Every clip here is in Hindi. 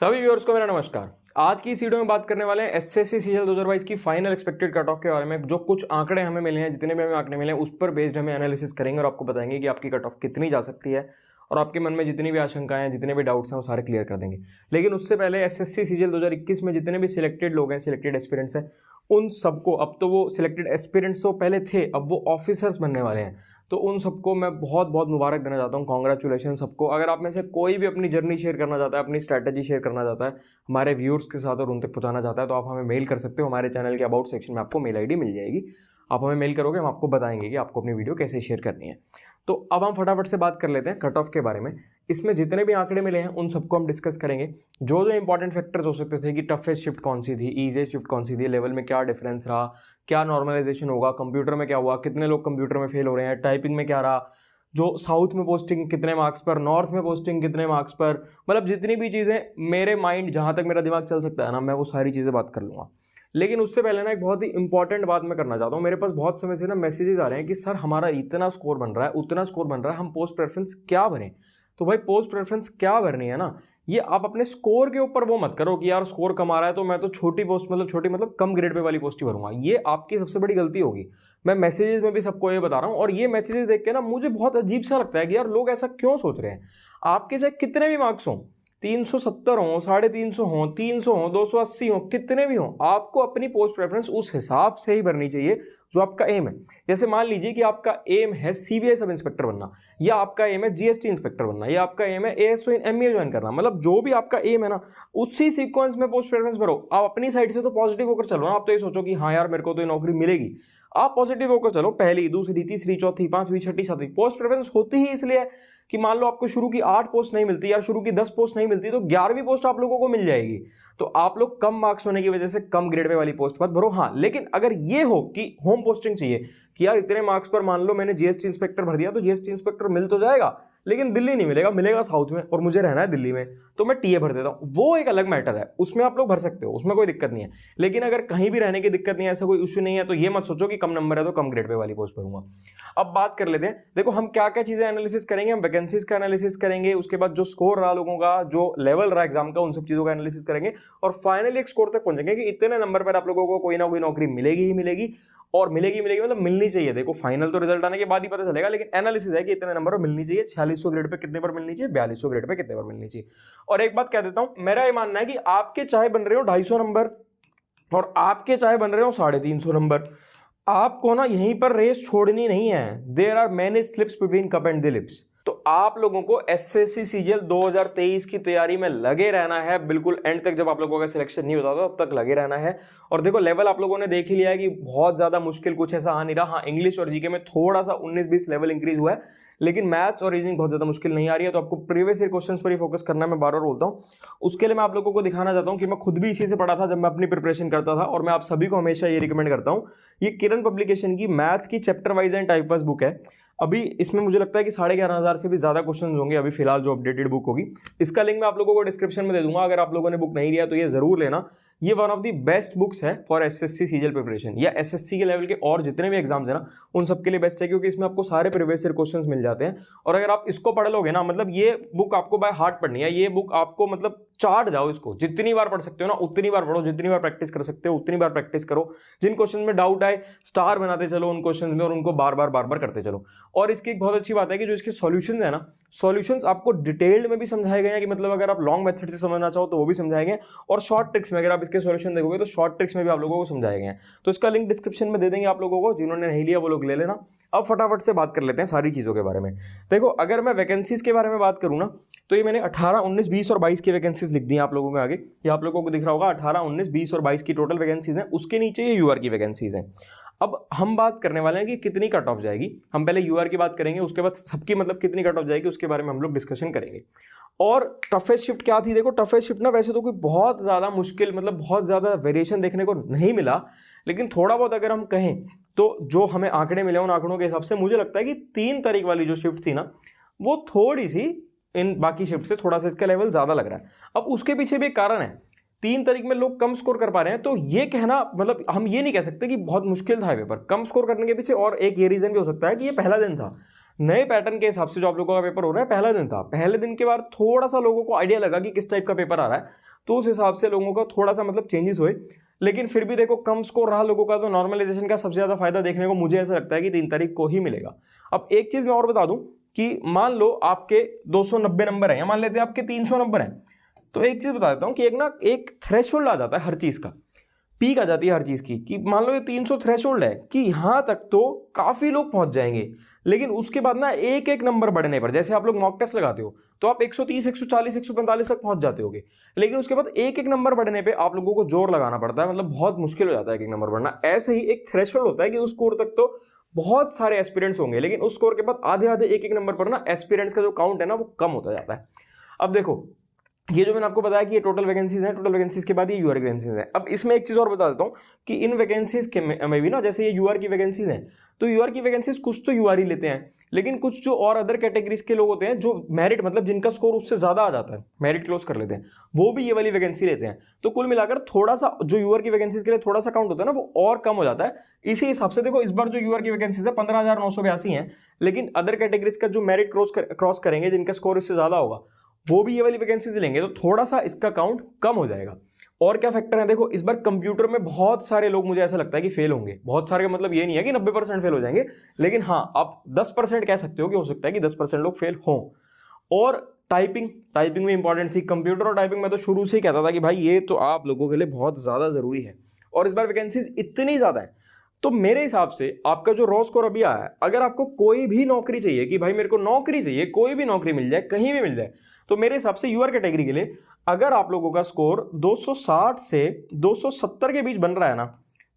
सभी व्यूअर्स को मेरा नमस्कार। आज की इस वीडियो में बात करने वाले हैं एसएससी सीजीएल 2022 की फाइनल एक्सपेक्टेड कट ऑफ के बारे में। जो कुछ आंकड़े हमें मिले हैं, जितने भी हमें आंकड़े मिले हैं, उस पर बेस्ड हमें एनालिसिस करेंगे और आपको बताएंगे कि आपकी कट ऑफ कितनी जा सकती है और आपके मन में जितनी भी आशंकाएं हैं, जितने भी डाउट्स हैं, वो सारे क्लियर कर देंगे। लेकिन उससे पहले एसएससी सीजीएल 2021 में जितने भी सिलेक्टेड लोग हैं, सिलेक्टेड एस्पिरेंट्स हैं, उन सबको, अब तो वो सिलेक्टेड एस्पिरेंट्स तो पहले थे, अब वो ऑफिसर्स बनने वाले हैं, तो उन सबको मैं बहुत बहुत मुबारक देना चाहता हूँ। कॉन्ग्रेचुलेशन सबको। अगर आप में से कोई भी अपनी जर्नी शेयर करना चाहता है, अपनी स्ट्रैटेजी शेयर करना चाहता है हमारे व्यूअर्स के साथ और उन तक पहुँचाना चाहता है, तो आप हमें मेल कर सकते हो। हमारे चैनल के अबाउट सेक्शन में आपको मेल आईडी मिल जाएगी। आप हमें मेल करोगे, हम आपको बताएंगे कि आपको अपनी वीडियो कैसे शेयर करनी है। तो अब हम फटाफट से बात कर लेते हैं कट ऑफ के बारे में। इसमें जितने भी आंकड़े मिले हैं उन सबको हम डिस्कस करेंगे। जो जो इंपॉर्टेंट फैक्टर्स हो सकते थे कि टफेस्ट शिफ्ट कौन सी थी, ईजीएस्ट शिफ्ट कौन सी थी, लेवल में क्या डिफरेंस रहा, क्या नॉर्मलाइजेशन होगा, कंप्यूटर में क्या हुआ, कितने लोग कंप्यूटर में फेल हो रहे हैं, टाइपिंग में क्या रहा, जो साउथ में पोस्टिंग कितने मार्क्स पर, नॉर्थ में पोस्टिंग कितने मार्क्स पर, मतलब जितनी भी चीज़ें मेरे माइंड, जहाँ तक मेरा दिमाग चल सकता है ना, मैं वो सारी चीज़ें बात कर लूँगा। लेकिन उससे पहले ना एक बहुत ही इंपॉर्टेंट बात मैं करना चाहता हूँ। मेरे पास बहुत समय से ना मैसेजेस आ रहे हैं कि सर हमारा इतना स्कोर बन रहा है, उतना स्कोर बन रहा है, हम पोस्ट प्रेफरेंस क्या भरें। तो भाई पोस्ट प्रेफरेंस क्या भरनी है ना, ये आप अपने स्कोर के ऊपर वो मत करो कि यार स्कोर कम आ रहा है तो मैं तो छोटी पोस्ट, मतलब कम ग्रेड पे वाली पोस्ट ही भरूंगा। ये आपकी सबसे बड़ी गलती होगी। मैं मैसेजेस में भी सबको ये बता रहा हूँ, और ये मैसेजेस देख के ना मुझे बहुत अजीब सा लगता है कि यार लोग ऐसा क्यों सोच रहे हैं। आपके चाहे कितने भी मार्क्स हों, 370 हो, 350 हो, 300 हो, 280 हो, कितने भी हो, आपको अपनी पोस्ट प्रेफरेंस उस हिसाब से ही भरनी चाहिए जो आपका एम है। जैसे मान लीजिए कि आपका एम है सीबीआई सब इंस्पेक्टर बनना, या आपका एम है जीएसटी इंस्पेक्टर बनना, या आपका एम है एएसओ एमईए ज्वाइन करना, मतलब जो भी आपका एम है ना, उसी सीक्वेंस में पोस्ट प्रेफरेंस भरो। आप अपनी साइड से तो पॉजिटिव होकर चलो ना। आप तो ये सोचो कि हाँ यार मेरे को तो ये नौकरी मिलेगी। आप पॉजिटिव होकर चलो। पहली, दूसरी, तीसरी, चौथी, पांचवी, छठी, सातवीं पोस्ट प्रेफरेंस होती ही इसलिए कि मान लो आपको शुरू की 8 पोस्ट नहीं मिलती या शुरू की 10 पोस्ट नहीं मिलती, तो 11वीं पोस्ट आप लोगों को मिल जाएगी। तो आप लोग कम मार्क्स होने की वजह से कम ग्रेड पे वाली पोस्ट मत भरो। हाँ, लेकिन अगर ये हो कि होम पोस्टिंग चाहिए, कि यार इतने मार्क्स पर मान लो मैंने जीएसटी इंस्पेक्टर भर दिया, तो जीएसटी इंस्पेक्टर मिल तो जाएगा, लेकिन दिल्ली नहीं मिलेगा, मिलेगा साउथ में, और मुझे रहना है दिल्ली में, तो मैं टीए भर देता हूँ। वो एक अलग मैटर है, उसमें आप लोग भर सकते हो, उसमें कोई दिक्कत नहीं है। लेकिन अगर कहीं भी रहने की दिक्कत नहीं है, ऐसा कोई इशू नहीं है, तो ये मत सोचो कि कम नंबर है तो कम ग्रेड पे वाली पोस्ट भरूंगा। अब बात कर लेते हैं। देखो हम क्या क्या चीजें एनालिसिस करेंगे। हम वैकेंसीज का एनालिसिस करेंगे, उसके बाद जो स्कोर रहा लोगों का, जो लेवल रहा एग्जाम का, उन सब चीजों का एनालिसिस करेंगे, और फाइनली एक स्कोर तक पहुंचेंगे कि इतने नंबर पर आप लोगों को कोई ना कोई नौकरी मिलेगी ही मिलेगी। और मिलेगी मतलब मिलनी चाहिए। देखो फाइनल तो रिजल्ट आने के बाद ही पता चलेगा, लेकिन एनालिसिस है कि इतने नंबर पर मिलनी चाहिए। 4600 ग्रेड पे कितने पर मिलनी चाहिए, 4200 ग्रेड पे कितने पर मिलनी चाहिए। और एक बात कह देता हूं, मेरा ये मानना है कि आपके चाहे बन रहे हो 250 नंबर और आपके चाहे बन रहे हो 350 नंबर, आपको ना यहीं पर रेस छोड़नी नहीं है। There are many slips between cup and the lips. तो आप लोगों को एसएससी सीजीएल 2023 की तैयारी में लगे रहना है, बिल्कुल एंड तक। जब आप लोगों का सिलेक्शन नहीं होता तब तक लगे रहना है। और देखो लेवल आप लोगों ने देख ही लिया है कि बहुत ज्यादा मुश्किल कुछ ऐसा आ नहीं रहा। हाँ, इंग्लिश और जीके में थोड़ा सा 19-20 लेवल इंक्रीज हुआ है, लेकिन मैथ्स और रीजनिंग बहुत ज्यादा मुश्किल नहीं आ रही है। तो आपको प्रीवियस ईयर क्वेश्चंस पर ही फोकस करना है, मैं बार बार बोलता हूँ। उसके लिए मैं आप लोगों को दिखाना चाहता हूँ कि मैं खुद भी इसी से पढ़ा था जब मैं अपनी प्रिपरेशन करता था, और मैं आप सभी को हमेशा ये रिकमेंड करता हूँ। ये किरण पब्लिकेशन की मैथ्स की chapter wise and type wise book है। अभी इसमें मुझे लगता है कि 11,500 से भी ज्यादा क्वेश्चन होंगे अभी फिलहाल, जो अपडेटेड बुक होगी। इसका लिंक मैं आप लोगों को डिस्क्रिप्शन में दे दूंगा। अगर आप लोगों ने बुक नहीं लिया तो ये जरूर लेना। ये one of the best books है फॉर एसएससी सीजीएल प्रिपरेशन, या एसएससी के लेवल के और जितने भी एग्जाम्स है ना, उन सबके लिए बेस्ट है, क्योंकि इसमें आपको सारे प्रीवियस ईयर क्वेश्चंस मिल जाते हैं। और अगर आप इसको पढ़ लोगे ना, मतलब ये बुक आपको बाय हार्ट पढ़नी है। ये बुक आपको मतलब चाट जाओ इसको, जितनी बार पढ़ सकते हो ना उतनी बार पढ़ो, जितनी बार प्रैक्टिस कर सकते हो उतनी बार प्रैक्टिस करो। जिन क्वेश्चन में डाउट आए स्टार बनाते चलो उन क्वेश्चन में, और उनको बार बार करते चलो। और इसकी एक बहुत अच्छी बात है कि जो इसके सॉल्यूशंस है ना, सॉल्यूशंस आपको डिटेल्ड में भी समझाए गए हैं, कि मतलब अगर आप लॉन्ग मेथड से समझना चाहो तो वो भी समझाए गए हैं, और शॉर्ट ट्रिक्स में अगर आप इसके सॉल्यूशन देखोगे तो शॉर्ट ट्रिक्स में भी आप लोगों को समझाए गए हैं। तो इसका लिंक डिस्क्रिप्शन में दे देंगे आप लोगों को, जिन्होंने नहीं लिया वो लोग ले लेना। अब फटाफट से बात कर लेते हैं सारी चीज़ों के बारे में। देखो अगर मैं वैकेंसीज के बारे में बात करूँ ना, तो ये मैंने 18, 19, 20 और 22 की वैकेंसीज लिख दी हैं आप लोगों के आगे। ये आप लोगों को दिख रहा होगा 18, 19, 20 और 22 की टोटल वैकेंसीज हैं। उसके नीचे ये यूआर की वैकेंसीज हैं। अब हम बात करने वाले हैं कि कितनी कट ऑफ जाएगी। हम पहले यूआर की बात करेंगे, उसके बाद सबकी मतलब कितनी कट ऑफ जाएगी उसके बारे में हम लोग डिस्कशन करेंगे। और टफेस्ट शिफ्ट क्या थी? देखो टफेस्ट शिफ्ट ना वैसे तो कोई बहुत ज़्यादा मुश्किल, मतलब बहुत ज़्यादा वेरिएशन देखने को नहीं मिला, लेकिन थोड़ा बहुत अगर हम कहें तो जो हमें आंकड़े मिले उन आंकड़ों के हिसाब से मुझे लगता है कि 3 तारीख वाली जो शिफ्ट थी ना, वो थोड़ी सी इन बाकी शिफ्ट से थोड़ा सा इसका लेवल ज़्यादा लग रहा है। अब उसके पीछे भी एक कारण है। 3 तारीख में लोग कम स्कोर कर पा रहे हैं, तो ये कहना मतलब हम ये नहीं कह सकते कि बहुत मुश्किल था पेपर। कम स्कोर करने के पीछे और एक ये रीजन भी हो सकता है कि ये पहला दिन था। नए पैटर्न के हिसाब से जो आप लोगों का पेपर हो रहा है, पहला दिन था। पहले दिन के बाद थोड़ा सा लोगों को आइडिया लगा कि किस टाइप का पेपर आ रहा है, तो उस हिसाब से लोगों का थोड़ा सा मतलब चेंजेस हुए। लेकिन फिर भी देखो कम स्कोर रहा लोगों का, तो नॉर्मलाइजेशन का सबसे ज्यादा फायदा देखने को मुझे ऐसा लगता है कि 3 तारीख को ही मिलेगा। अब एक चीज मैं और बता दूं कि मान लो आपके 290 नंबर है या मान लेते हैं आपके 300 नंबर है, तो एक चीज बता देता हूं कि एक थ्रेशोल्ड आ जाता है हर चीज का, पीक आ जाती है हर चीज की, कि मान लो ये 300 थ्रेशोल्ड है कि यहां तक तो काफी लोग पहुंच जाएंगे, लेकिन उसके बाद ना एक एक नंबर बढ़ने पर, जैसे आप लोग मॉक टेस्ट लगाते हो तो आप 130 140 145 तक पहुंच जाते होगे, लेकिन उसके बाद एक एक नंबर बढ़ने पे आप लोगों को जोर लगाना पड़ता है, मतलब बहुत मुश्किल हो जाता है एक एक नंबर बढ़ना। ऐसे ही एक थ्रेशोल्ड होता है कि उस स्कोर तक तो बहुत सारे एस्पिरेंट्स होंगे, लेकिन उस स्कोर के बाद आधे आधे एक एक नंबर पर ना एस्पिरेंट्स का जो काउंट है ना वो कम होता जाता है। अब देखो ये जो मैंने आपको बताया कि ये टोटल वैकेंसीज हैं, टोटल वैकेंसीज के बाद ये यूआर की वैकेंसीज हैं। अब इसमें एक चीज और बता देता हूं कि इन वैकेंसीज के में भी ना, जैसे ये यूआर की वैकेंसीज हैं, तो यूआर की वैकेंसीज कुछ तो यूआर ही लेते हैं, लेकिन कुछ जो और अदर कैटेगरीज के लोग होते हैं जो मेरिट मतलब जिनका स्कोर उससे ज्यादा आ जाता है, मेरिट क्लोज कर लेते हैं, वो भी ये वाली वैकेंसी लेते हैं। तो कुल मिलाकर थोड़ा सा जो यूआर की वैकेंसीज के लिए थोड़ा सा काउंट होता है ना वो और कम हो जाता है। इसी हिसाब से देखो इस बार जो यूआर की वैकेंसीज है 15,982 हैं, लेकिन अदर कैटेगरीज का जो मेरिट क्रॉस करेंगे जिनका स्कोर इससे ज्यादा होगा वो भी ये वाली वैकेंसीज लेंगे, तो थोड़ा सा इसका काउंट कम हो जाएगा। और क्या फैक्टर है, देखो इस बार कंप्यूटर में बहुत सारे लोग मुझे ऐसा लगता है कि फेल होंगे। बहुत सारे का मतलब ये नहीं है कि 90% फेल हो जाएंगे, लेकिन हाँ आप 10% कह सकते हो कि हो सकता है कि 10% लोग फेल हों। और टाइपिंग में इंपॉर्टेंट थी। कंप्यूटर और टाइपिंग में तो शुरू से ही कहता था कि भाई ये तो आप लोगों के लिए बहुत ज्यादा जरूरी है, और इस बार वैकेंसीज इतनी ज्यादा है, तो मेरे हिसाब से आपका जो रॉ स्कोर अभी आया है, अगर आपको कोई भी नौकरी चाहिए कि भाई मेरे को नौकरी चाहिए, कोई भी नौकरी मिल जाए कहीं भी मिल जाए, तो मेरे हिसाब से यूआर कैटेगरी के लिए अगर आप लोगों का स्कोर 260 से 270 के बीच बन रहा है ना,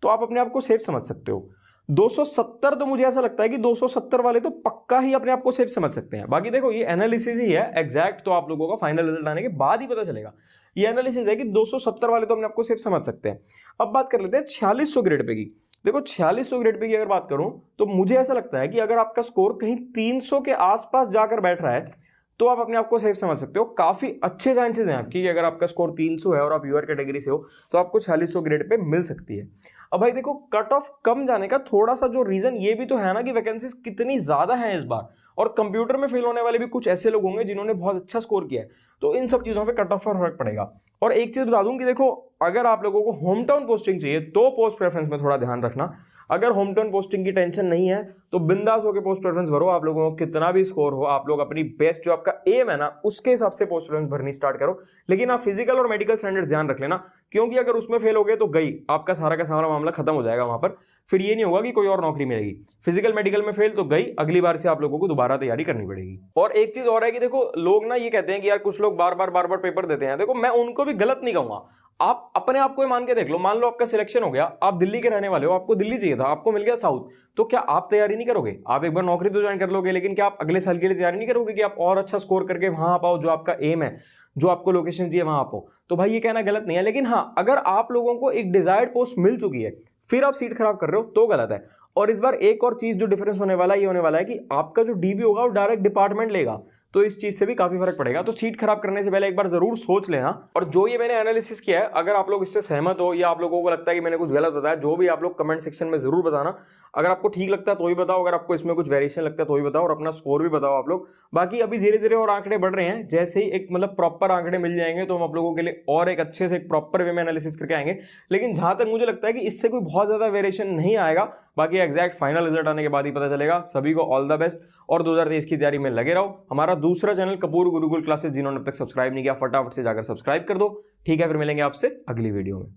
तो आप अपने आप को सेफ समझ सकते हो। 270 तो मुझे ऐसा लगता है कि 270 वाले तो पक्का ही अपने आप को सेफ समझ सकते हैं। बाकी देखो ये एनालिसिस ही है, एग्जैक्ट तो आप लोगों का फाइनल रिजल्ट आने के बाद ही पता चलेगा। ये एनालिसिस है कि 270 वाले तो अपने आप को सेफ समझ सकते हैं। अब बात कर लेते हैं 4600 ग्रेड पे की। देखो 4600 ग्रेड पे की अगर बात करूं तो मुझे ऐसा लगता है कि अगर आपका स्कोर कहीं 300 के आसपास जाकर बैठ रहा है तो आप अपने आप को सेफ समझ सकते हो। काफी अच्छे चांसेस हैं आपकी कि अगर आपका स्कोर 300 है और आप यूआर कैटेगरी से हो तो आपको 4600 ग्रेड पे मिल सकती है। अब भाई देखो कट ऑफ कम जाने का थोड़ा सा जो रीजन ये भी तो है ना कि वैकेंसीज कितनी ज्यादा हैं इस बार, और कंप्यूटर में फेल होने वाले भी कुछ ऐसे लोग होंगे जिन्होंने बहुत अच्छा स्कोर किया है, तो इन सब चीजों पे कट ऑफ पर फर्क पड़ेगा। और एक चीज बता दूं कि देखो अगर आप लोगों को होम टाउन पोस्टिंग चाहिए तो पोस्ट प्रेफरेंस में थोड़ा ध्यान रखना। अगर होम टाउन पोस्टिंग की टेंशन नहीं है तो बिंदास होकर पोस्ट प्रेफरेंस भरो। आप लोगों को कितना भी स्कोर हो, आप लोग अपनी बेस्ट जो आपका एम है ना उसके हिसाब से पोस्ट प्रेफरेंस भरनी स्टार्ट करो। लेकिन आप फिजिकल और मेडिकल स्टैंडर्ड ध्यान रख लेना, क्योंकि अगर उसमें फेल हो गए तो गई आपका सारा का सारा मामला खत्म हो जाएगा वहां पर। फिर ये नहीं होगा कि कोई और नौकरी मिलेगी। फिजिकल मेडिकल में फेल तो गई, अगली बार से आप लोगों को दोबारा तैयारी करनी पड़ेगी। और एक चीज और है कि देखो लोग ना ये कहते हैं कि यार कुछ लोग बार बार पेपर देते हैं। देखो मैं उनको भी गलत नहीं कहूंगा, आप अपने आप को मान के देख लो। मान लो आपका सिलेक्शन हो गया, आप दिल्ली के रहने वाले हो, आपको दिल्ली चाहिए था, आपको मिल गया साउथ, तो क्या आप तैयारी नहीं करोगे? आप एक बार नौकरी तो ज्वाइन कर लोगे, लेकिन क्या आप अगले साल के लिए तैयारी नहीं करोगे कि आप और अच्छा स्कोर करके वहां आ पाओ, जो आपका एम है, जो आपको लोकेशन चाहिए वहां आ पाओ? तो भाई ये कहना गलत नहीं है, लेकिन हाँ अगर आप लोगों को एक डिजायर्ड पोस्ट मिल चुकी है फिर आप सीट खराब कर रहे हो तो गलत है। और इस बार एक और चीज जो डिफरेंस होने वाला है ये होने वाला है कि आपका जो डीवी होगा वो डायरेक्ट डिपार्टमेंट लेगा, तो इस चीज से भी काफी फर्क पड़ेगा। तो सीट खराब करने से पहले एक बार जरूर सोच लेना। और जो ये मैंने एनालिसिस किया है, अगर आप लोग इससे सहमत हो या आप लोगों को लगता है कि मैंने कुछ गलत बताया, जो भी आप लोग कमेंट सेक्शन में जरूर बताना। अगर आपको ठीक लगता है तो ही बताओ, अगर आपको इसमें कुछ वेरिएशन लगता है तो ही बताओ, और अपना स्कोर भी बताओ आप लोग। बाकी अभी धीरे धीरे और आंकड़े बढ़ रहे हैं, जैसे ही एक मतलब प्रॉपर आंकड़े मिल जाएंगे तो हम आप लोगों के लिए और एक अच्छे से एक प्रॉपर वे में एनालिसिस करके आएंगे। लेकिन जहां तक मुझे लगता है कि इससे कोई बहुत ज्यादा वेरिएशन नहीं आएगा। बाकी एग्जैक्ट फाइनल रिजल्ट आने के बाद ही पता चलेगा। सभी को ऑल द बेस्ट, और 2023 की तैयारी में लगे रहो। हमारा दूसरा चैनल कपूर गुरुकुल क्लासेस जिन्होंने अब तक सब्सक्राइब नहीं किया फटाफट से जाकर सब्सक्राइब कर दो। ठीक है, फिर मिलेंगे आपसे अगली वीडियो में।